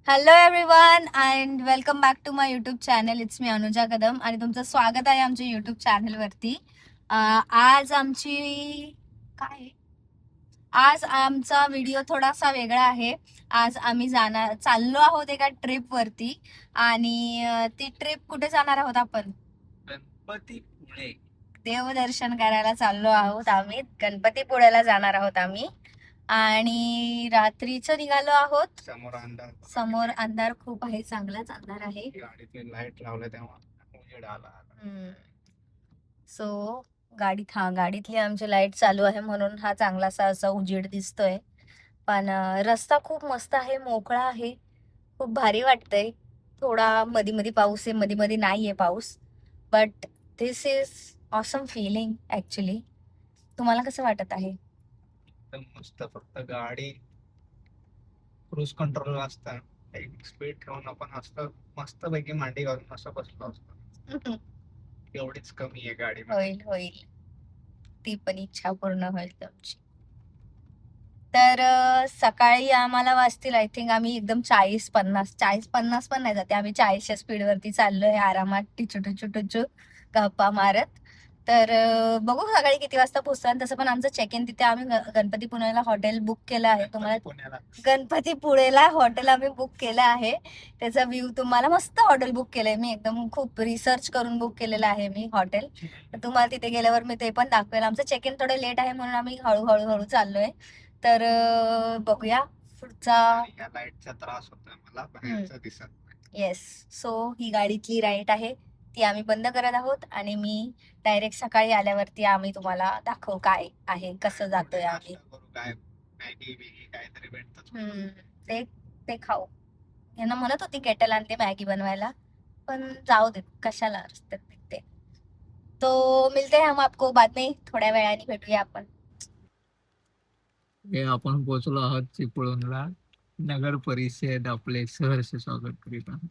Hello everyone and welcome back to my YouTube channel. It's me Anuja Kadam आणि तुमचं स्वागत आहे आमच्या युट्यूब चॅनल वरती. आज आमचा व्हिडिओ थोडासा वेगळा आहे. आज आम्ही चाललो आहोत एका ट्रिप वरती आणि ती ट्रिप कुठे जाणार आहोत आपण? गणपतीपुळे. देवदर्शन करायला चाललो आहोत आम्ही. गणपतीपुळेला जाणार आहोत आम्ही आणि रात्रीचं निघालो आहोत. समोर अंधार खूप आहे, चांगलाच अंधार आहे. गाडीतली लाईट लावले तेव्हा उजेड आला. सो गाडीतली आमची लाईट चालू आहे म्हणून हा चांगलासा असा उजेड दिसतोय. पण रस्ता खूप मस्त आहे, मोकळा आहे, खूप भारी वाटतंय. थोडा मध्ये मध्ये पाऊस आहे, मध्ये मध्ये नाहीये पाऊस, but this is awesome feeling actually. तुम्हाला कसं वाटत आहे? एकदम मस्त. फक्त गाडी क्रूज कंट्रोल असतं, स्पीड ठेवून आपण असं मस्त पैकी मांडी घालून असं बसलो असतो. एवढीच कमी आहे गाडी. होईल होईल, ती पण इच्छा पूर्ण होईल तुमची. तर सकाळी आम्हाला वाजतील आय थिंक, आम्ही एकदम 40-50 पण नाही जाते, आम्ही 40च्या स्पीड वरती चाललोय आरामात, टिचू गप्पा मारत. तर बघू सकाळी किती वाजता पोहोचतो. तसं पण आमचं चेक इन तिथे आम्ही गणपतीपुळेला हॉटेल बुक केलं आहे. तुम्हाला गणपतीपुळेला हॉटेल आम्ही बुक केलं आहे. त्याचा व्ह्यू तुम्हाला, मस्त हॉटेल बुक केलंय मी, एकदम खूप रिसर्च करून बुक केलेलं आहे मी हॉटेल. तर तुम्हाला तिथे गेल्यावर मी ते पण दाखवेल. आमचं चेक इन थोडं लेट आहे म्हणून आम्ही हळूहळू चाललोय. तर बघूया पुढचा. लाईटचा त्रास होतोय मला, बाहेरचं दिसत नाही. येस, सो ही गाडीतली राईट आहे, ती आम्ही बंद करत आहोत आणि मी डायरेक्ट सकाळी आल्यावरती आम्ही तुम्हाला दाखवू काय आहे, कसं जातोय आम्ही. ते खाऊ. यांना म्हणत होती केटल आणते मॅगी बनवायला, पण जाऊ दे, कशाला रस्त्यात निघते. तो मिलते हम आपको बाद में, थोड्या वेळाने भेटूया आपण. आपण पोहोचलो आहोत चिपळूणला. नगर परिषद आपले सहर्ष स्वागत करीत आहे.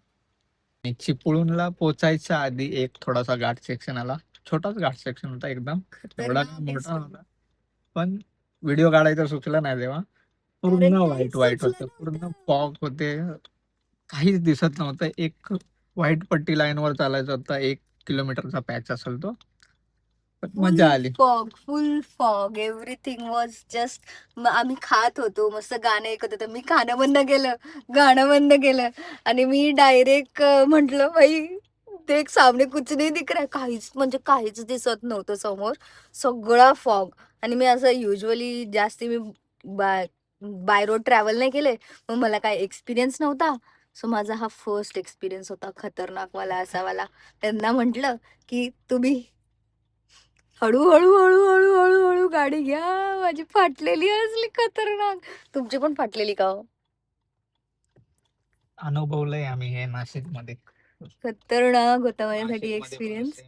चिपळूणला पोहोचायच्या आधी एक थोडासा घाट सेक्शन आला, छोटाच घाट सेक्शन होता, एकदम एवढा मोठा होता, पण व्हिडिओ काढायचा सुचला नाही तेव्हा. पूर्ण वाईट होतं, पूर्ण फॉग होते, काहीच दिसत नव्हतं. एक व्हाईट पट्टी लाईन वर चालायचं होतं, 1 किलोमीटरचा पॅच असेल तो. मजा आली. फुल फॉग, एव्हरीथिंग वॉज जस्ट. आम्ही खात होतो, मस्त गाणं ऐकत होतो. मी गाणं बंद केलं आणि मी डायरेक्ट म्हंटल, भाई देख सामने कुछ नाही दिख रहा. काहीच दिसत नव्हतं समोर, सगळा फॉग. आणि मी असं युजली जास्ती मी बाय रोड ट्रॅव्हल नाही केले, मग मला काय एक्सपिरियन्स नव्हता. सो माझा हा फर्स्ट एक्सपिरियन्स होता, खतरनाक वाला असा वाला. त्यांना म्हंटल की तुम्ही हळू गाडी घ्या, माझी फाटलेली असली खतरनाक. तुमची पण फाटलेली का हो? अनुभवलंय आम्ही हे नाशिक मध्ये. खतरनाक होता माझ्यासाठी एक्सपिरियन्स.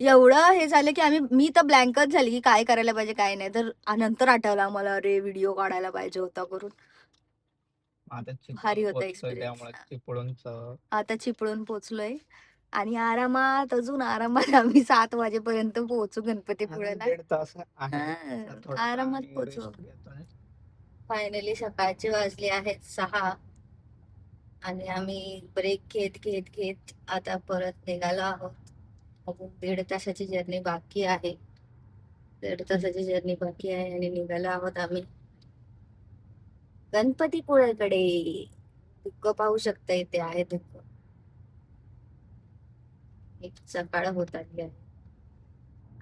एवढं हे झालं की मी तर ब्लँकच झाली की काय करायला पाहिजे काय नाही. तर नंतर आठवलं आम्हाला, अरे व्हिडिओ काढायला पाहिजे होता करून. भारी होता एक्सपिरियन्स. आता चिपळूण पोहोचलोय आणि अजून आरामात आम्ही 7 वाजेपर्यंत पोहोचू गणपतीपुळेला. आरामात पोहोचू. फायनली सकाळचे वाजले आहेत 6 आणि आम्ही ब्रेक घेत आता परत निघालो आहोत. अजून 1.5 तासाची जर्नी बाकी आहे. 1.5 तासाची जर्नी बाकी आहे आणि निघालो आहोत आम्ही गणपतीपुळेकडे. धुक्क पाहू शकता, इथे आहे धुक्क. एक सकाळ होत आली आहे.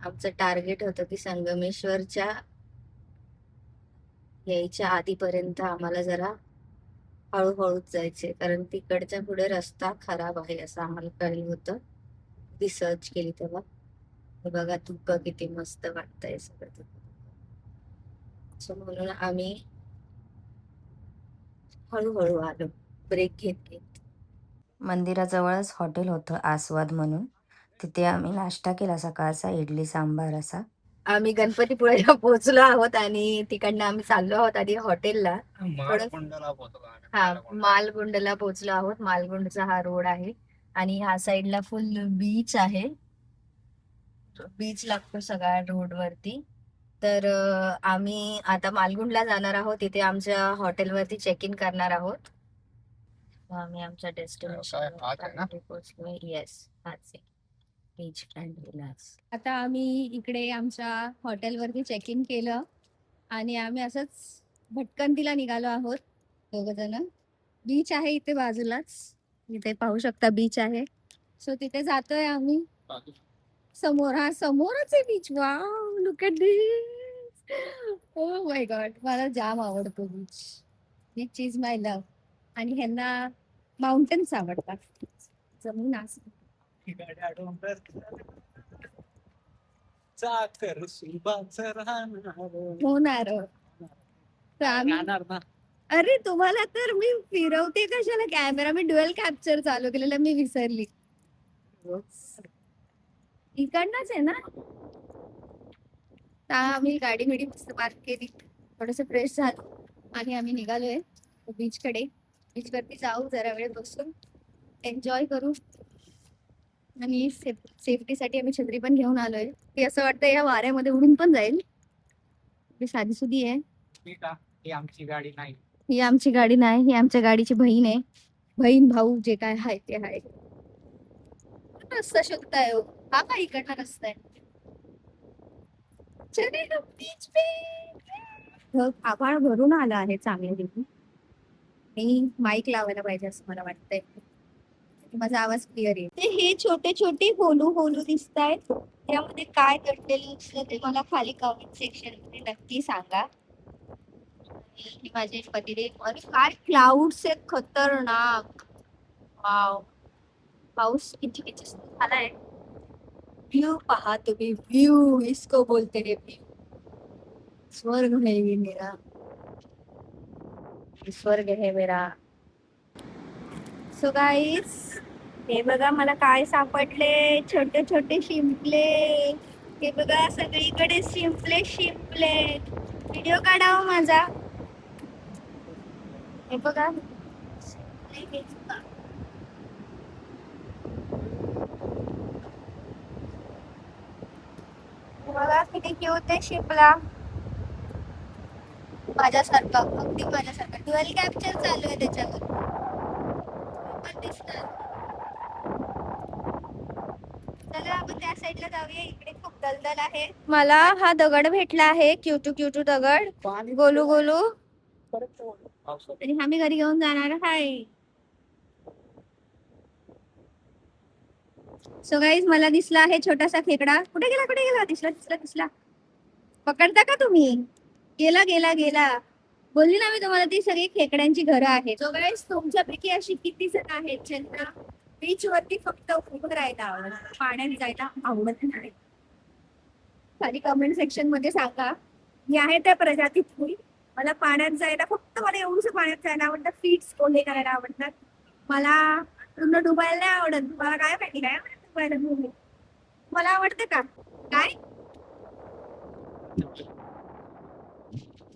आमचं टार्गेट होतं की संगमेश्वरच्या यायच्या आधीपर्यंत आम्हाला जरा हळूहळूच जायचे, कारण तिकडच्या पुढे रस्ता खराब आहे असं आम्हाला कळलं होतं. रिसर्च केली तेव्हा. बघा धुक्क किती मस्त वाटतंय सगळं. सो म्हणून आम्ही हळूहळू आलो, ब्रेक घेत. मंदिराजवळच हॉटेल होतं आस्वाद म्हणून, तिथे आम्ही नाश्ता केला सकाळचा, इडली सांबार असा. आम्ही गणपतीपुळेला पोहोचलो आहोत आणि तिकडनं आम्ही चाललो आहोत आधी हॉटेलला. माळकुंडला पोहोचलो आम्ही. हा, मालगुंडला पोहोचलो आहोत. मालगुंडचा हा रोड आहे आणि ह्या साईडला फुल बीच आहे. बीच लागतो सगळ्या रोड वरती. तर आम्ही आता मालगुंडला जाणार आहोत. तिथे आमच्या हॉटेलवरती चेक इन करणार आहोत. आम्ही आमच्या काय, डेस्टिनेशन हाच आहे ना? पोहोचलोय. येस, हाच आहे बीच फ्रंट विलास. आता आम्ही इकडे आमच्या हॉटेलवरती चेक इन केलं आणि आम्ही असंच भटकंतीला निघालो आहोत दोघ जण. बीच आहे इथे बाजूलाच, इथे पाहू शकता बीच आहे. सो तिथे जातोय आम्ही. समोर, हा समोरच आहे beach. Wow, look at this. Oh my God, मला जाम आवडतो beach. Beach is my love. आणि ह्यांना माउंटन्स आवडतात, जमीन आसमान. होणार. तर आम्ही, अरे तुम्हाला तर मी फिरवते कशाला कॅमेरा. मी ड्युअल कॅप्चर चालू केलेलं, मी विसरली. इकडनंच आहे ना. तर आम्ही गाडी बिडी मस्त पार्क केली, थोडस फ्रेश झालो आणि आम्ही निघालोय बीच कडे. बीच वरती जाऊ, जरा वेळ बसून एन्जॉय करू. आणि सेफ्टीसाठी आम्ही छत्री पण घेऊन आलोय. ती असं वाटतं या वाऱ्यामध्ये उडून पण जाईल. साधी सुधी आहे. ही आमची गाडी नाही. ही आमची गाडी नाही, ही आमच्या गाडीची बहीण आहे. बहीण भाऊ जे काय आहे ते आहे. रस्ता शोधताय हो. हा का इकडनं रस्ता आहे. चले हम बीच पे. आभाळ भरून आलं आहे चांगले देखील. मी माईक लावायला पाहिजे असं मला वाटतंय, माझा आवाज क्लिअर आहे. ते हे छोटे छोटे होलू होलू दिसत आहेत, त्यामध्ये काय दडलेलं असलं ते मला खाली कमेंट सेक्शन मध्ये नक्की सांगा. माझे पतिदेव. अरे काय क्लाउड्स आहेत खतरनाक. वाव, पाऊस किती किती झालाय. व्यू पहा तुम्ही, व्यू इसको बोलते रे व्यू. स्वर्ग है ये मेरा, स्वर्ग है मेरा. सो गाईस, हे बघा मला काय सापडले. छोटे छोटे शिंपले. हे बघा सगळीकडे शिंपले शिंपले. व्हिडिओ काढावा माझा. हे बघा, बघा किती क्यूट आहे शिंपला. माझ्यासारखं, अगदी माझ्यासारखं. ड्युअल कॅप्चर चालू आहे त्याच्यावर पण दिसणार. चला आपण त्या साईडला जाऊया, इकडे खूप दलदल आहे. मला हा दगड भेटला आहे, क्यूटू क्यूटू दगड, गोलू गोलू. आणि आम्ही घरी घेऊन जाणार आहे. सो गाईज, मला दिसला आहे छोटासा खेकडा. कुठे गेला कुठे गेला. दिसला दिसला दिसला. पकडता का तुम्ही. गेला गेला गेला. बोलली ना मी तुम्हाला, ती सगळी खेकड्यांची घरं आहेत. सो गाईज, तुमच्यापैकी अशी किती जण आहेत ज्यांना बीच वरती फक्त उभं राहायला आवडत, पाण्यात जायला आवडत नाही. खाली कमेंट सेक्शन मध्ये सांगा. मी आहे त्या प्रजातीत. मला पाण्यात जायला, फक्त मला एवढंच पाण्यात जायला आवडतं. फीट्स ओले करायला आवडतात. मला पूर्ण डुबायला नाही आवडत. मला काय माहिती काय डुबायला डुबायला. मला आवडतं का काय.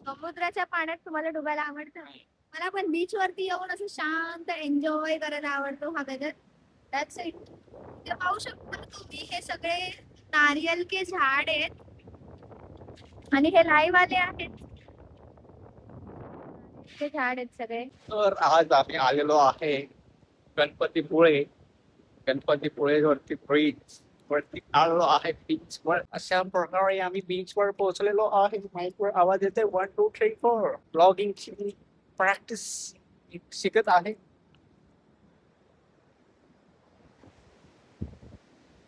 समुद्राच्या पाण्यात तुम्हाला डुबायला आवडतं. मला पण बीच वरती येऊन असं शांत एन्जॉय करायला आवडतो. हा वेदर, दॅट्स इट. ते पाहू शकता तुम्ही, हे सगळे नारियल के झाड आहेत आणि हे लाईव्ह आले आहेत. ते झाड आहेत सगळे. तर आज आम्ही आलेलो आहे गणपतीपुळे. गणपतीपुळे वरती ब्रिज वरती आलेलो आहे बीच वर. अशा प्रकारे आम्ही बीच वर पोहोचलेलो आहे. माईक वर आवाज येते 1 2 3 4. ब्लॉगिंग ची प्रॅक्टिस शिकत आहे.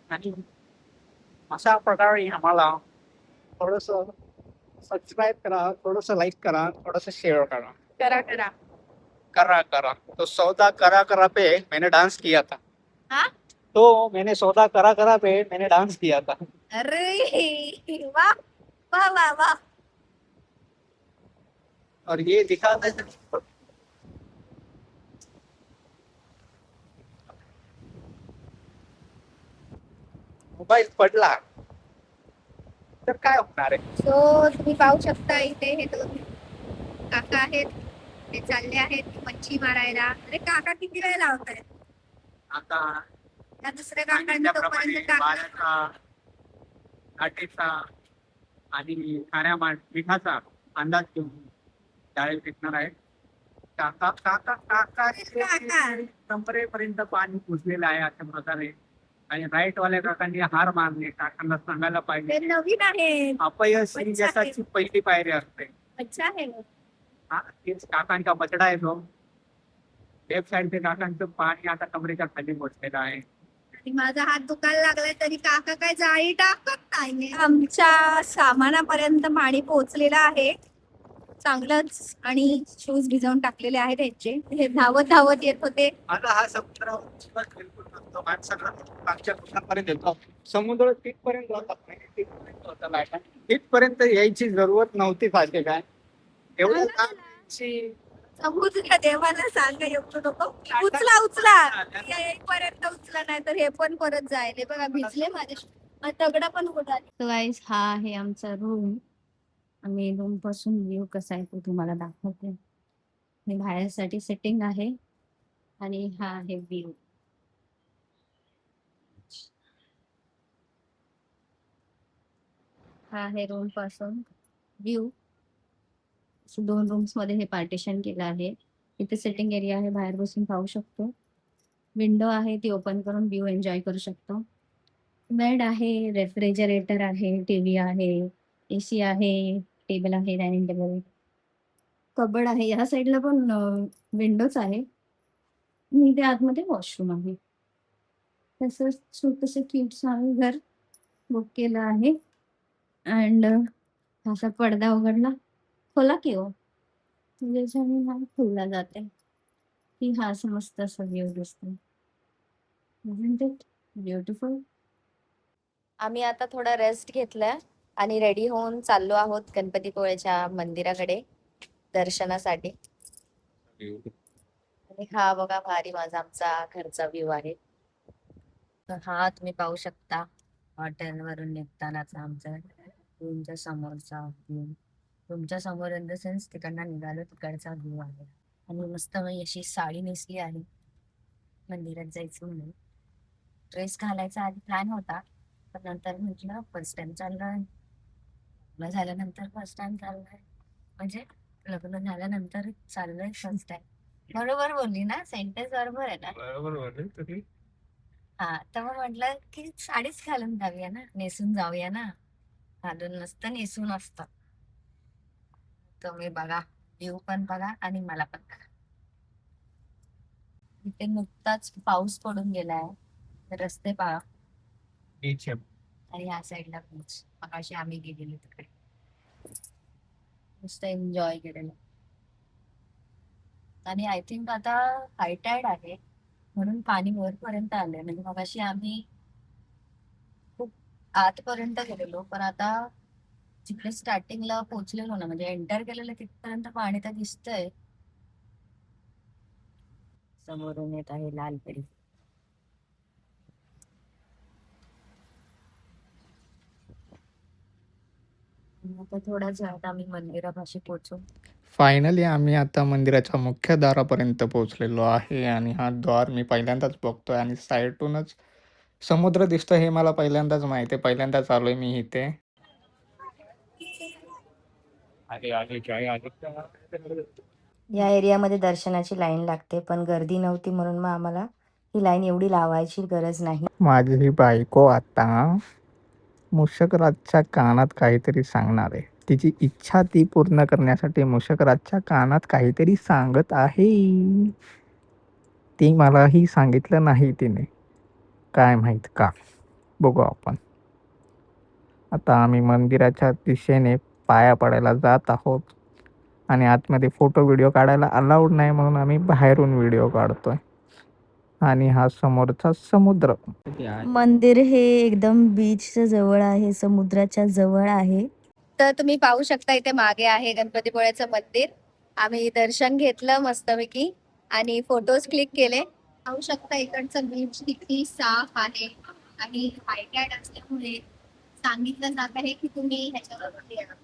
आणि अशा प्रकारे आम्हाला थोडस सब्सक्राइब करा, थोडस लाईक करा, थोडस शेअर करा. करा करा करा करा. तो सौदा करा करा पे मैंने डांस किया था. हा. तो मैंने सौदा करा करा पे मैंने डांस किया था. अरे वाह वाह वाह वाह. और ये दिखाता है मोबाईल पडला तर काय होणार आहे? सो तुम्ही पाहू शकता इथे हे दोन काका आहेत, ते चालले आहेत मच्छी मारायला. अरे काका किती वेळ लावतायत? आता त्या दुसऱ्या काकांनी तोपर्यंत वाऱ्याचा, काठीचा आणि मिठाचा अंदाज घेऊन जाळे फेकणार आहे. काका काका काका कमरेपर्यंत पाणी पुजलेलं आहे अशा प्रकारे. आणि राईट वाल्या काकांनी हार मारले. काकांना सांगायला ते पाहिजे नवीन आहे. अपयश ही अच्छा आहे. यशाची पहिली पायरी असते. अच्छा आहे. हा तेच काकांचा बछडा आहे तो. लेफ्ट साईडचे काकांचं पाणी आता कमरेच्या खाली पोचलेलं आहे. आणि माझा हात दुखायला लागलाय तरी काका काय जाळी टाकत नाही. आमच्या सामानापर्यंत पाणी पोहोचलेलं आहे चांगलंच. आणि शूज भिजवून टाकलेले आहेत त्यांचे. हे धावत धावत येत होते. आता हा समुद्र उंचीवर बिलकुल नसतो. माणसाला मागच्या लोकांपर्यंत येतो. समुद्र तिथपर्यंत होता नाही, तिथपर्यंत होता लाटा. तिथपर्यंत यायची जरूरत नव्हती फाटे काय एवढं लांबची समुद्र देवाला सांगा एवढं नको. उचला उचला येईपर्यंत उचला नाही तर हे पण परत जायले. बघा भिजले माझे तगडा पण उडाले. तो गाईज हा आहे आमचा रूम. आम्ही रूम पासून व्ह्यू कसा आहे तो तुम्हाला दाखवते. हे बाहेरसाठी सेटिंग आहे आणि हा आहे व्ह्यू. हा आहे रूम पासून व्ह्यू. दोन रूम्स मध्ये हे पार्टिशन केलं आहे. इथे सेटिंग एरिया आहे, बाहेर बसून पाहू शकतो. विंडो आहे ती ओपन करून व्ह्यू एन्जॉय करू शकतो. बेड आहे, रेफ्रिजरेटर आहे, टीव्ही आहे, एसी आहे, टेबल आहे, डायनिंग टेबल, कबड आहे. या साईडला पण विंडोज आहे. इथे आतमध्ये वॉशरूम आहे. तसं छोटस क्यूट आम्ही घर बुक केलं आहे. अँड असा पडदा उघडला खोला की हो त्याच्याने हा खोलला जाते की हा असं मस्त असं व्ह्यू दिसतो. ब्युटिफुल. आम्ही आता थोडा रेस्ट घेतलाय आणि रेडी होऊन चाललो आहोत गणपतीपुळेच्या मंदिराकडे दर्शनासाठी. आणि हा बघा भारी माझा आमचा घरचा व्ह्यू आहे. तर हा तुम्ही पाहू शकता हॉटेल वरून निघतानाचा आमचा रूमच्या समोरचा व्ह्यू. तुमच्या समोर इन द सेन्स तिकडनं निघालो तिकडचा व्ह्यू आहे. आणि मस्त मी अशी साडी नेसली आहे मंदिरात जायचं म्हणून. ड्रेस घालायचा आधी प्लॅन होता पण नंतर म्हटलं फर्स्ट टाइम चाललोय. लग्न झाल्यानंतर फर्स्ट टाइम चाललोय म्हणजे लग्न झाल्यानंतर चाललोय फर्स्ट टाइम. बरोबर बोलली ना? सेंटेन्स बरोबर आहे ना? बरोबर बोलले तुम्ही. हा तर मग म्हटलं की साडीच घालून जाऊया ना, नेसून जाऊया ना. घालून नसतं नेसून असतं. तुम्ही बघा व्ह्यू पण बघा आणि मला पण बघा. इथे नुकताच पाऊस पडून गेलाय. रस्ते पहा बीच आहे. आणि ह्या साईडला बीच. मगाशी आम्ही गेलेलो तिकडे नुसतं एन्जॉय केलेलं. आणि आय थिंक आता हाय टाईड आहे म्हणून पाणी वरपर्यंत आलंय. म्हणजे मगाशी आम्ही खूप आतपर्यंत गेलेलो पण आता जिकडे स्टार्टिंगला पोहोचलेलो ना म्हणजे एंटर केलेलं तिथपर्यंत पाणी तर दिसतंय. समोरून येत आहे लाल परी. आता थोड्याच वेळात आम्ही मंदिरापाशी पोहोचू. फायनली आम्ही आता मंदिराच्या मुख्य दारापर्यंत पोहोचलेलो आहे आणि हा द्वार मी पहिल्यांदाच बघतोय आणि साईडूनच समुद्र दिसतो हे मला पहिल्यांदाच माहिती आहे. पहिल्यांदाच आलोय मी इथे. या एरियामध्ये दर्शनाची लाईन लागते पण गर्दी नव्हती म्हणून मग आम्हाला ही लाईन एवढी लावायची गरज नाही. माझी ही बायको आता मुशकराजच्या कानात काहीतरी सांगणार आहे. तिची इच्छा ती पूर्ण करण्यासाठी मुशकराजच्या कानात काहीतरी सांगत आहे. ती मलाही सांगितलं नाही तिने. काय माहित का? बघू आपण. आता आम्ही मंदिराच्या दिशेने पाया पडायला जात आहोत आणि आतमध्ये फोटो व्हिडिओ काढायला अलाउड नाही म्हणून आम्ही बाहेरून व्हिडिओ काढतोय. आणि हा समोरचा समुद्र. मंदिर हे एकदम बीचच्या जवळ आहे, समुद्राच्या जवळ आहे. तर तुम्ही पाहू शकता इथे मागे आहे गणपतीपुळ्याचं मंदिर. आम्ही दर्शन घेतलं मस्तपैकी आणि फोटोज क्लिक केले. पाहू शकता इकडचं बीच किती साफ आहे आणि हायकॅट असल्यामुळे सांगितलं जात आहे की तुम्ही ह्याच्यावर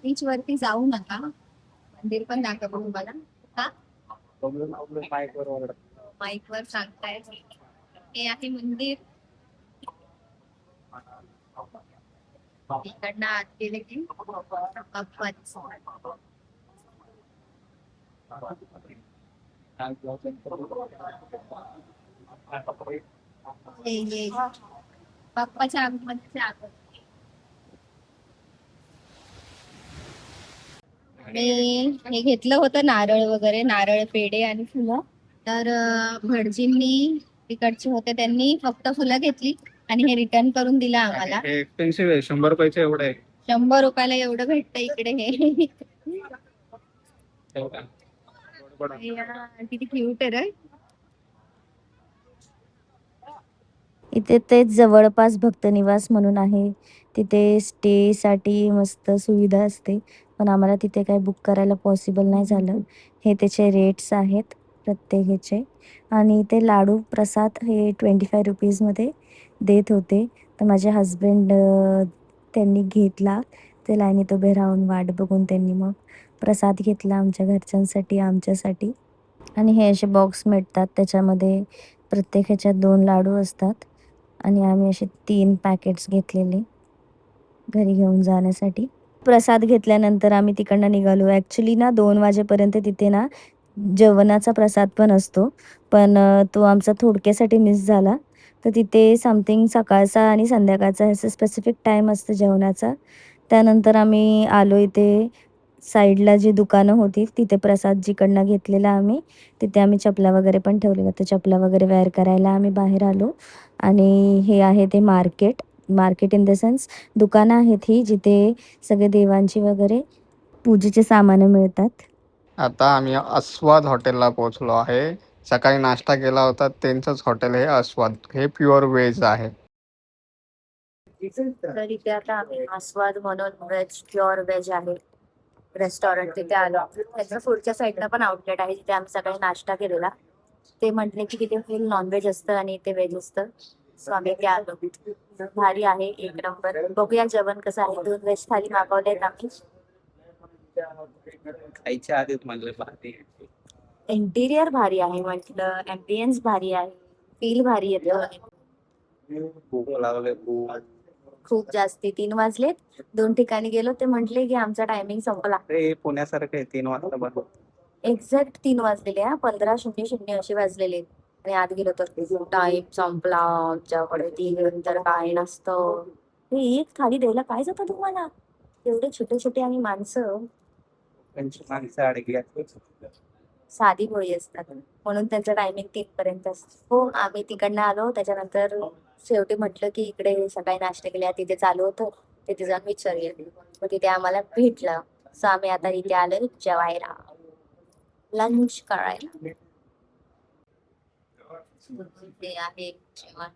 बीच वरती जाऊ नका. मंदिर पण दाखवतो तुम्हाला. हा माईक वर सांगताय हे आहे मंदिर. इकडनं आत गेले की बाप्पाचं. हे बाप्पाच्या आगमनाचे आगमन. मी हे घेतलं होतं नारळ वगैरे, नारळ, पेढे आणि फुलं. तर भटजींनी तिकडचे होते, त्यांनी फक्त फुलं घेतली आणि हे रिटर्न करून दिलं आम्हाला. एक्सपेन्सिव्ह आहे, 100 रुपयाचे एवढं आहे. 100 रुपयाला एवढं भेटतं इकडे हे. किती क्यूट आहे रे. इथे तेच जवळपास भक्तनिवास म्हणून आहे. तिथे स्टेसाठी मस्त सुविधा असते. पण आम्हाला तिथे काही बुक करायला पॉसिबल नाही झालं. हे त्याचे रेट्स आहेत प्रत्येक ह्याचे. आणि इथे लाडू प्रसाद हे 25 रुपीजमध्ये देत होते. तर माझे हस्बंड त्यांनी घेतला. ते लाईनीत उभे राहून वाट बघून त्यांनी मग प्रसाद घेतला आमच्या घरच्यांसाठी, आमच्यासाठी. आणि हे असे बॉक्स मिळतात, त्याच्यामध्ये प्रत्येक ह्याच्यात 2 लाडू असतात. आणि आम्ही असे 3 पॅकेट्स घेतलेले घरी घेऊन जाण्यासाठी. प्रसाद घेतल्यानंतर आम्ही तिकडनं निघालो. ॲक्च्युली ना 2 वाजेपर्यंत तिथे ना जेवणाचा प्रसाद पण असतो. पण तो आमचा थोडक्यासाठी मिस झाला. तर तिथे समथिंग सकाळचा आणि संध्याकाळचा असं स्पेसिफिक टाईम असतं जेवणाचा. त्यानंतर आम्ही आलो इथे साईडला जी दुकानं होती तिथे प्रसाद जिकडनं घेतलेला आम्ही, तिथे आम्ही चपला वगैरे पण ठेवलेलं. तर चपला वगैरे वेअर करायला आम्ही बाहेर आलो. आणि हे आहे ते market. Market in the sense दुकानं आहेत ही, जिथे सगळे देवांची वगैरे पूजेचे सामानं मिळतात. आता आम्ही अस्वाद हॉटेलला पोहोचलो आहे. सकाळी नाश्ता केला होता, त्यांचंच हॉटेल हे अस्वाद. हे प्युअर व्हेज आहे. तर इथे आता आम्ही आस्वाद म्हणून प्युअर व्हेज आहे रेस्टॉरंट, तिथे आलो. त्याच्या पुढच्या साईडला पण आउटलेट आहे जिथे आम्ही सकाळी नाश्ता केलेला. ते म्हटले की तिथे फुल नॉनव्हेज असतं आणि इथे व्हेज असतं. सो आम्ही ते आलो. भारी आहे, एक नंबर. बघूया जेवण कसं आहे. 2 व्हेज थाली मागवले आहेत आम्ही. खायच्या आधीच म्हणलं भारी. इंटिरियर भारी आहे म्हटलं, ॲम्बियन्स भारी आहे, फील भारी येतं. भूक लागले खूप जास्ती 3 वाजलेत. 2 ठिकाणी गेलो, ते म्हटले की आमचा टायमिंग संपला. पुण्यासारखं आहे, 3 वाजता बंद. एक्झॅक्ट 3 वाजलेले, 15:00 असे वाजलेले. आणि आत गेलो तर टाईम संपला आमच्याकडे. 3 नंतर काय नसतं. ते एक थाली द्यायला काय जातं तुम्हाला? एवढे छोटे छोटे आम्ही माणसं. साधी पोळी असतात म्हणून त्यांचं टायमिंग 3 पर्यंत असतं. हो, आम्ही तिकडनं आलो. त्याच्यानंतर शेवटी म्हटलं की इकडे सकाळी नाश्ता केला तिथे चालू होतं, तिथे जाऊन विचारूया. मग तिथे आम्हाला भेटलं. सो आम्ही आता इथे आलो जेवायला, लंच करायला. ते आहे जेवण.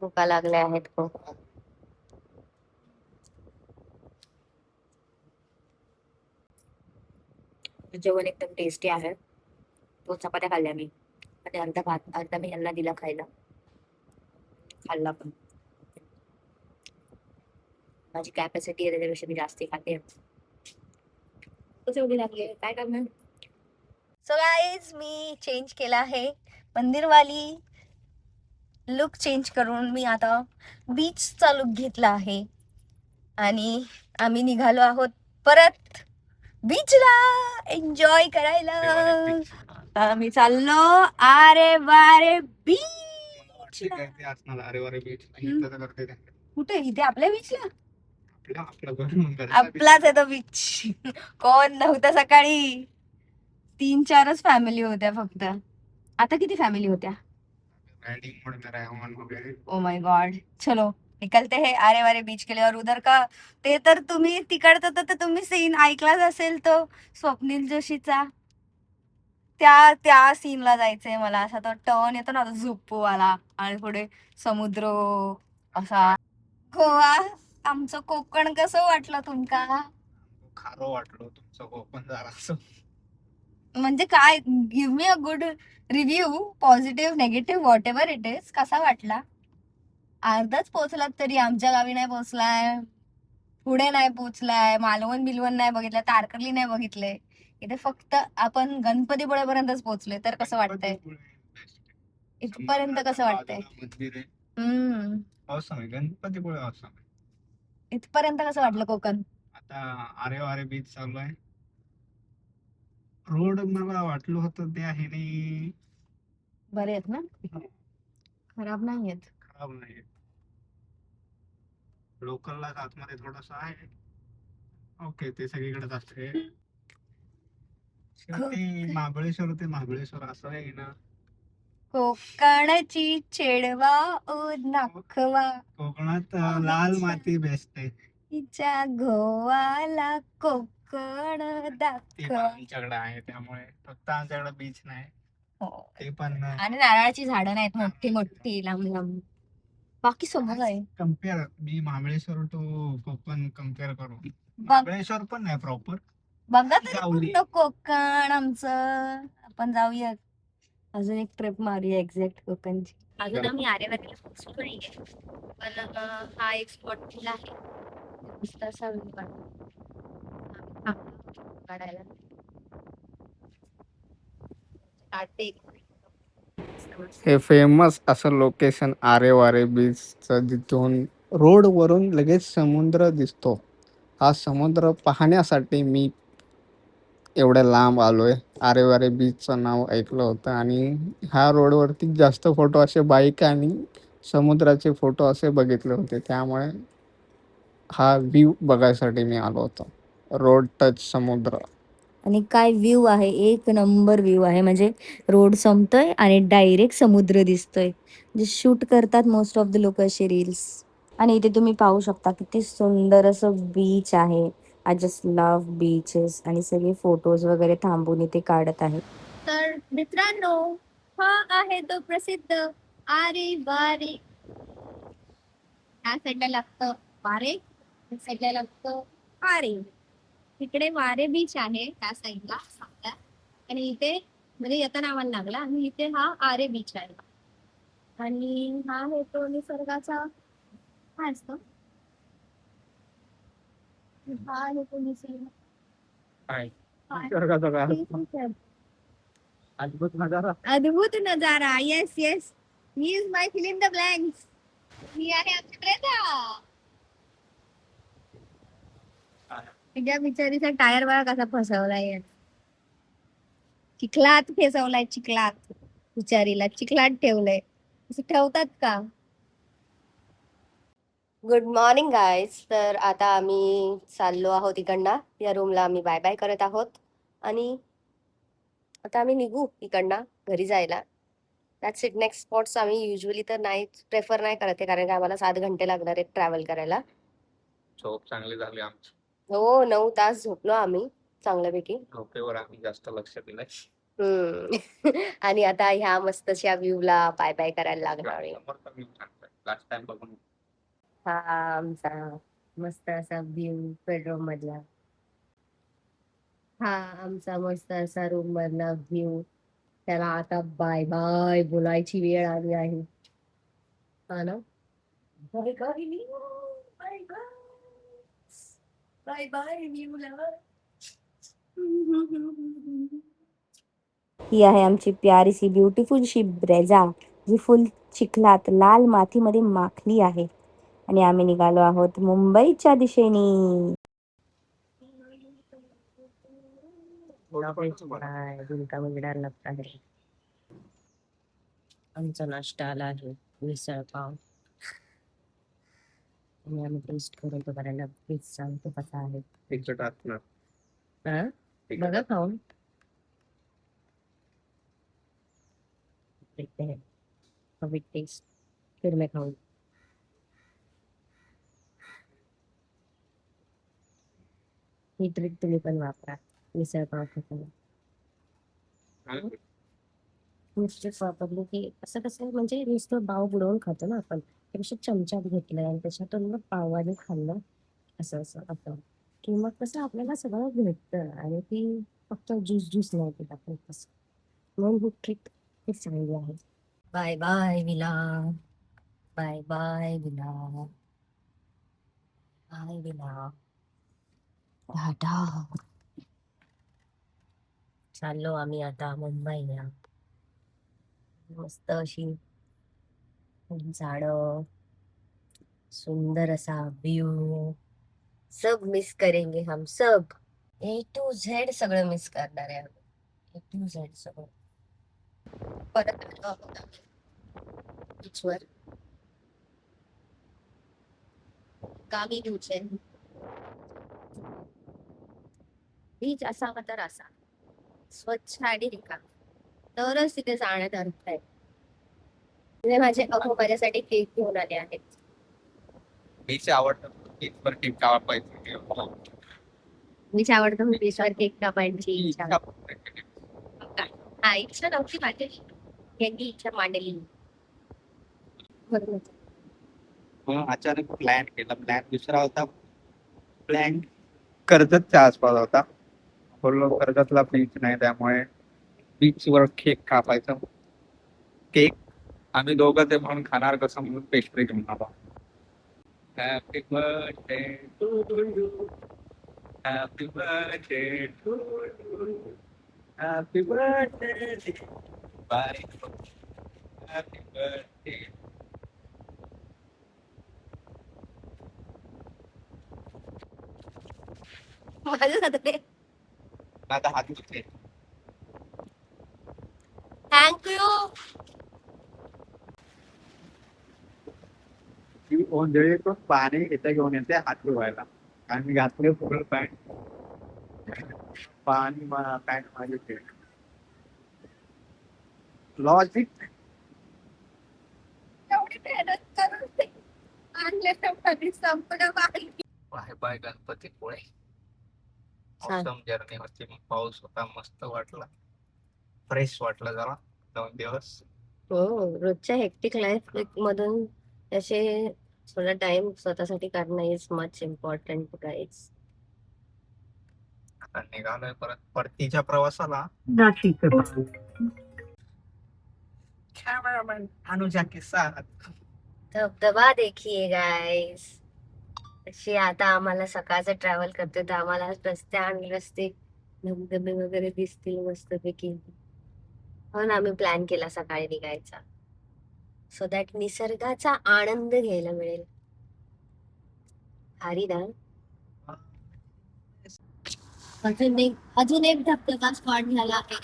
भुका लागल्या आहेत खूप. जेवण एकदम टेस्टी आहे. 2 चपात्या खाल्ल्या मी आणि अर्धा भात, अर्धा मी यांना दिला खायला. खाल्ला पण. माझी कॅपॅसिटी आहे त्याच्यापेक्षा मी जास्ती खाते. एवढी लागली काय करणार. सो गाईज, मी चेंज केला आहे. मंदिरवाली लुक चेंज करून मी आता बीचचा लुक घेतला आहे. आणि आम्ही निघालो आहोत परत बीचला एन्जॉय करायला. आम्ही चाललो अरे वारे बीच. कुठे? इथे आपल्या बीचला? आपलाच आहे तो बीच. कोण नव्हता सकाळी. 3-4च फॅमिली होत्या फक्त. आता किती फॅमिली होत्या? Oh my God. चलो निकलते हैं आरे वारे बीच के लिए. और उधर का ते तर तुम्ही तिकडचं तर तुम्ही सीन ऐकलाच असेल तो स्वप्नील जोशीचा. त्या सीनला जायचंय मला. असा तो टर्न येतो ना झोपूवाला आणि पुढे समुद्र असा. गोवा. आमचं कोकण कसं वाटलं तुमका? खारो वाटलो तुमचं कोकण जरा. म्हणजे काय, give me a good review, positive, negative, what ever it is. कसा वाटला? अर्धाच पोहोचलात तरी आमच्या गावी नाही पोहोचलाय, पुढे नाही पोहोचलाय, मालवण बिलवण नाही बघितलं, तारकर्ली नाही बघितले. इथे फक्त आपण गणपतीपुळेपर्यंतच पोहोचलोय. तर कसं वाटतंय? इथपर्यंत कसं वाटतंय? मंदिर आहे. हम्म. awesome आहे. गणपतीपुळे awesome आहे. इथपर्यंत कसं वाटलं कोकण? आता आरे वारे बीच चालू आहे. रोड मला वाटलं होतं ते आहे नी बरे आहेत ना? खराब नाही आहेत. खराब नाही. लोकलला आतमध्ये थोडस आहे. ओके, ते सगळीकडेच असते. शेवटी महाबळेश्वर ते महाबळेश्वर असं आहे ना. कोकणची चेडवा ओ दाखवा, कोकणात लाल माती बेस्ट आहे. तिच्या गोवाला कोकण ते पण दाखवा. आमच्याकडे आहे, त्यामुळे फक्त आमच्याकडे बीच नाही. हो. ते पण आणि नारळाची झाडं नाहीत मोठी मोठी लांब लांब. बाकी सगळं आहे. कम्पेअर मी महाबळेश्वर टू कोकण कम्पेअर करू. बघ महाबळेश्वर पण नाही प्रॉपर. बघा तरी जाऊया. कोणतं कोकण आमचं. आपण जाऊया अजून एक ट्रिप मारूया एक्झॅक्ट कोकणची. अजून आम्ही आरेवारीला पोहोचलो नाहीये, पण हा एक स्पॉट दिला आहे मस्त असा व्ह्यू काढायला. काढते. हे फेमस असं लोकेशन आरे वारे बीचचं, जिथून रोड वरून लगेच समुद्र दिसतो. हा समुद्र पाहण्यासाठी मी एवढ्या लांब आलोय. आरे वारे बीचचं नाव ऐकलं होतं आणि ह्या रोडवरती जास्त फोटो असे बाईक आणि समुद्राचे फोटो असे बघितले होते, त्यामुळे हा व्ह्यू बघायसाठी मी आलो होतो. रोड टच समुद्र. आणि काय व्ह्यू आहे, एक नंबर व्ह्यू आहे. म्हणजे रोड संपतोय आणि डायरेक्ट समुद्र दिसतोय. म्हणजे शूट करतात मोस्ट ऑफ द लोक असे रील्स. आणि इथे तुम्ही पाहू शकता किती सुंदर असं बीच आहे. I just love beaches. आणि सगळे फोटोज वगैरे थांबून इथे काढत आहेत. तर मित्रांनो, हा आहे तो प्रसिद्ध आरे वारे. ह्या साईडला लागतं वारे, ह्या साईडला लागतं आरे. तिकडे वारे बीच आहे त्या साईडला सातारा, आणि इथे म्हणजे याचा नावाला लागला, आणि इथे हा आरे बीच आहे. आणि हा आहे तो निसर्गाचा काय असतो, हा आहे तो निसर्ग. काय काय? निसर्गाचा काय ठीक आहे. अद्भुत नजारा. अद्भुत नजारा. Yes yes, he is my fill in the blanks. ही आहे आमची प्रेता. त्या बिचारीचा टायर बघा कसा फसवलाय. चिखलात फसवलाय, चिखलात. बिचारीला चिखलात ठेवलंय. असं ठेवतात का? Good morning guys. तर आता आम्ही चाललो आहोत इकडनं. या रूमला आम्ही बाय बाय करत आहोत आणि आता आम्ही निघू इकडनं घरी जायला. That's it. नेक्स्ट स्पॉट्स आम्ही युजली तर नाही प्रेफर नाही करत आहे, कारण की आम्हाला 7 घंटे लागणार आहेत ट्रॅव्हल करायला. झोप चांगली झाली आमची. हो, 9 तास झोपलो आम्ही चांगल्यापैकी. झोपेवर आम्ही जास्त लक्ष दिलंय. आणि आता ह्या मस्तशा व्ह्यूला बाय बाय करायला लागणार आहे. लास्ट टाइम बघून. हा आमचा मस्त असा व्ह्यू बेडरूम मधला. हा आमचा मस्त असा रूम मधला व्ह्यू. त्याला आता बाय बाय बोलायची वेळ आली आहे. हा ना, bye bye bye bye bye bye व्ह्यूला. ही आहे आमची प्यारीसी ब्युटिफुल शी ब्रेझा, जी फुल चिखलात लाल मातीमध्ये माखली आहे. आणि आम्ही निघालो आहोत मुंबईच्या दिशेने. आमचा नाश्ता आला आहे, मिसळ पाव. आणि आम्ही टेस्ट करून तो करायला प्लीज सांगतो कसा आहे. तिखट असणार. हा? बघा खाऊन. देखते हैं हाउ इट टेस्ट, फिर मैं खाऊं. ही ट्रिक तुम्ही पण वापरा मिसळ पाव खाताना. नुसतेच वापरले की असं कसं, म्हणजे नुसतं पाव बुडवून खातो ना आपण, त्यापेक्षा चमच्यात घेतलंय आणि त्याच्यातून मग पावाने खाल्लं असं असं आपण, की मग कसं आपल्याला सगळं भेटतं आणि ती फक्त ज्यूस ज्यूस नाही देत आपण तसं. म्हणून ही ट्रिक खूप चांगली आहे. Bye bye Vila, bye bye Vina, bye Vina, tata. चाललो आम्ही आता मुंबईला. मस्त अशी झाडं, सुंदर असा व्यू, सब मिस करेंगे हम सब. A to Z सगळं मिस करणार आहे आम्ही. A to Z सगळं. परत आलो आहोत आम्ही बीचवर. गावी बीच आहे. बीच असावा तर असा स्वच्छ आणि रिकामा, तरच तिथे जाण्यात अर्थ आहे. म्हणजे माझे अहो माझ्यासाठी केक घेऊन आले आहेत. बीच आवडतं, बीचवर केक कापायचं. मीच आवडतं मी बीचवर केक कापायची इच्छा. हा इच्छा नव्हती माझी, यांनी इच्छा मांडली. बरोबर. मग अचानक प्लॅन केला. प्लॅन दुसरा होता. प्लॅन कर्जतच्या आसपास होता. बोललो कर्जतला बीच नाही, त्यामुळे बीचवर केक कापायचा. केक आम्ही दोघं ते म्हणून खाणार कसं म्हणून पेस्ट्री घेऊन आलो. Happy birthday to you, happy birthday to you, happy birthday bye, happy birthday. माझ्या हातात आता हात दुखते. थँक्यू. ती ओंजळी पण पाणी इथे घेऊन येते हात धुवायला, आणि मी घातले फुल पॅन्ट. पाणी पॅन्ट माझी लॉजिक. एवढी मेहनत करून ते आणले तर पाणी संपलं पाणी. Bye bye Ganpatipule. छान. ऑसम जर्नी होती. मग पाऊस होता, मस्त वाटला, फ्रेश वाटलं जरा 2 दिवस. हो, रोजच्या हेक्टिक लाईफ मधून असे थोडा टाइम स्वतःसाठी काढणं इज मच इम्पॉर्टंट गाईज. आता निघालोय परत परतीच्या प्रवासाला. कॅमेरामॅन अनुजा के साथ. धबधबा देखिए गाईज. अशी आता आम्हाला सकाळचं ट्रॅव्हल करतोय तर आम्हाला रस्ते धबधबे वगैरे दिसतील मस्तपैकी. म्हणून आम्ही प्लॅन केला सकाळी निघायचा, सो दॅट निसर्गाचा आनंद घ्यायला मिळेल. भारी ना. अजून एक धबधबा स्पॉट झाला आहे.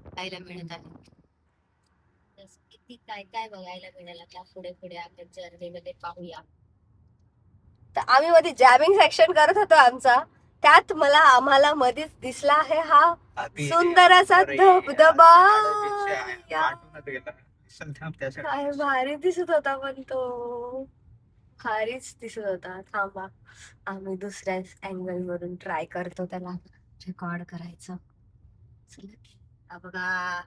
बघायला मिळत आहे. किती काय काय बघायला मिळेल आता पुढे पुढे आपण जर्नीमध्ये पाहूया. तर आम्ही मध्ये जॅमिंग सेक्शन करत होतो आमचा, त्यात आम्हाला मध्येच दिसला आहे हा सुंदर असा धबधबा. काय भारी दिसत होता, पण तो भारीच दिसत होता. थांबा आम्ही दुसऱ्या अँगल वरून ट्राय करतो त्याला रेकॉर्ड करायचं. चला हा बघा,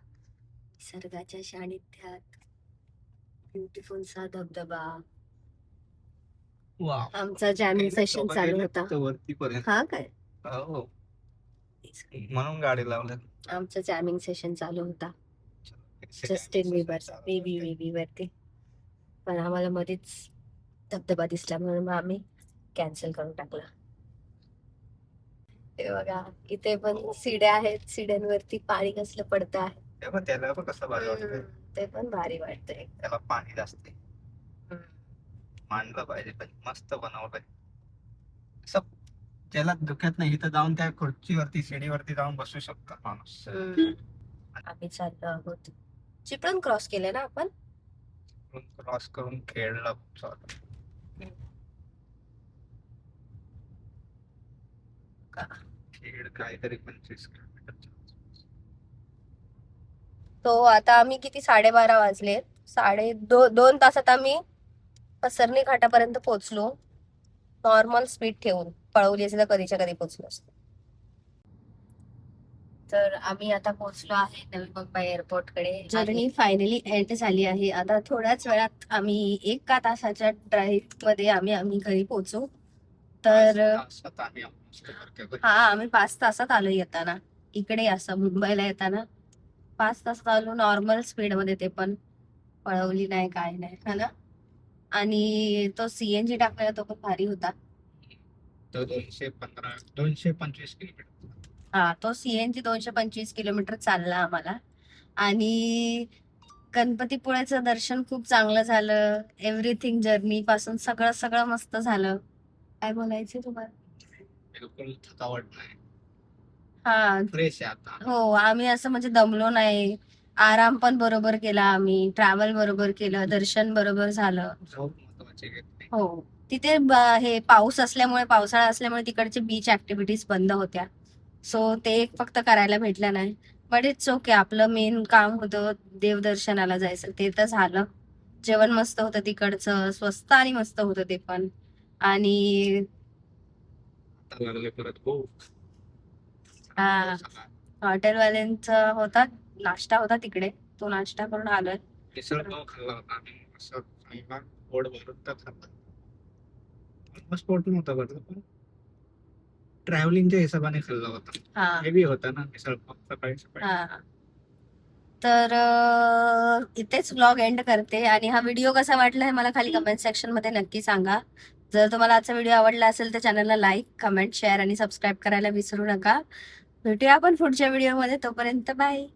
निसर्गाच्या सानिध्यात ब्युटिफुल सा धबधबा. आमचा जॅमिंग सेशन चालू होता. हा काय म्हणून गाडी लावलं. आमचं जॅमिंग सेशन चालू होता जस्टिन बिबरचा बेबी वरती, पण आम्हाला मध्येच धबधबा दिसला म्हणून मग आम्ही कॅन्सल करून टाकला. ते बघा इथे पण शिड्या आहेत, शिड्यांवरती पाणी कसलं पडतं आहे. त्याला पण कसं भारी वाटतंय. ते पण भारी वाटतंय. त्याला पाणी जास्त मांडलं पाहिजे, मस्त बनवलंय. ज्याला दुखत नाही तर जाऊन त्या खुर्चीवरती शिडीवरती जाऊन बसू शकतो माणूस. आम्ही चाललो आहोत. चिपळूण क्रॉस केलं ना आपण. क्रॉस करून खेळला खेळ काहीतरी 25 किलोमीटर. तो आता आम्ही किती 12:30 वाजले. 2 तासात आम्ही पसरणी घाटापर्यंत पोहोचलो. नॉर्मल स्पीड ठेवून, पळवली असेल तर कधीच्या कधी पोहोचलो असतो. तर आम्ही आता पोहोचलो आहे नवी मुंबई एअरपोर्ट कडे. जर्नी फायनली एंड झाली आहे. आता थोड्याच वेळात आम्ही 1 तासाच्या ड्राईव्ह मध्ये आम्ही घरी पोहोचू. तर हा आम्ही 5 तासात आलो येताना. इकडे असं मुंबईला येताना 5 तास चालू नॉर्मल स्पीड मध्ये, ते पण पळवली नाही काय नाही है ना. आणि तो सीएनजी टाकलेला तो पण भारी होता. तो 225 किलोमीटर. हा, तो सीएनजी 225 किलोमीटर चालला आम्हाला. आणि गणपतीपुळेचं दर्शन खूप चांगलं झालं. एव्हरीथिंग जर्नी पासून सगळं सगळं मस्त झालं. काय बोलायचं तुम्हाला? बिलकुल थकावट नाही, हा, फ्रेश आहे आता. हो, आम्ही असं म्हणजे दमलो नाही. आराम पण बरोबर केला आम्ही, ट्रॅव्हल बरोबर केलं, दर्शन बरोबर झालं. झोप महत्वाची घेतली. हो, तिथे हे पाऊस असल्यामुळे, पावसाळा असल्यामुळे तिकडचे बीच ऍक्टिव्हिटीज बंद होत्या. सो ते एक फक्त करायला भेटलं नाही. बट इट्स ओके, आपलं मेन काम होतं देवदर्शनाला जायचं, ते तर झालं. जेवण मस्त होतं तिकडचं, स्वस्त आणि मस्त होतं ते पण. आणि आता लागले परत भूक. हा, हॉटेलवाल्यांचा होता नाश्ता होता तिकडे, तो नाश्ता करून आलोय. मिसळ पाव खाल्ला होता आणि असं चांगला पोट भरून तर खाल्ला. ऑलमोस्ट पोट नव्हता भरला, पण ट्रॅव्हलिंगच्या हिशोबाने खाल्ला होता. हा हेवी होता ना मिसळ पाव सकाळी सकाळी. हा. तर इथेच व्लॉग एंड करते. आणि हा व्हिडिओ कसा वाटला हे मला खाली कमेंट सेक्शन मध्ये नक्की सांगा. जर तुम्हाला आजचा व्हिडिओ आवडला असेल तर चॅनलला लाईक, कमेंट, शेअर आणि सबस्क्राईब करायला विसरू नका. भेटूया आपण पुढच्या व्हिडिओमध्ये. तोपर्यंत बाय.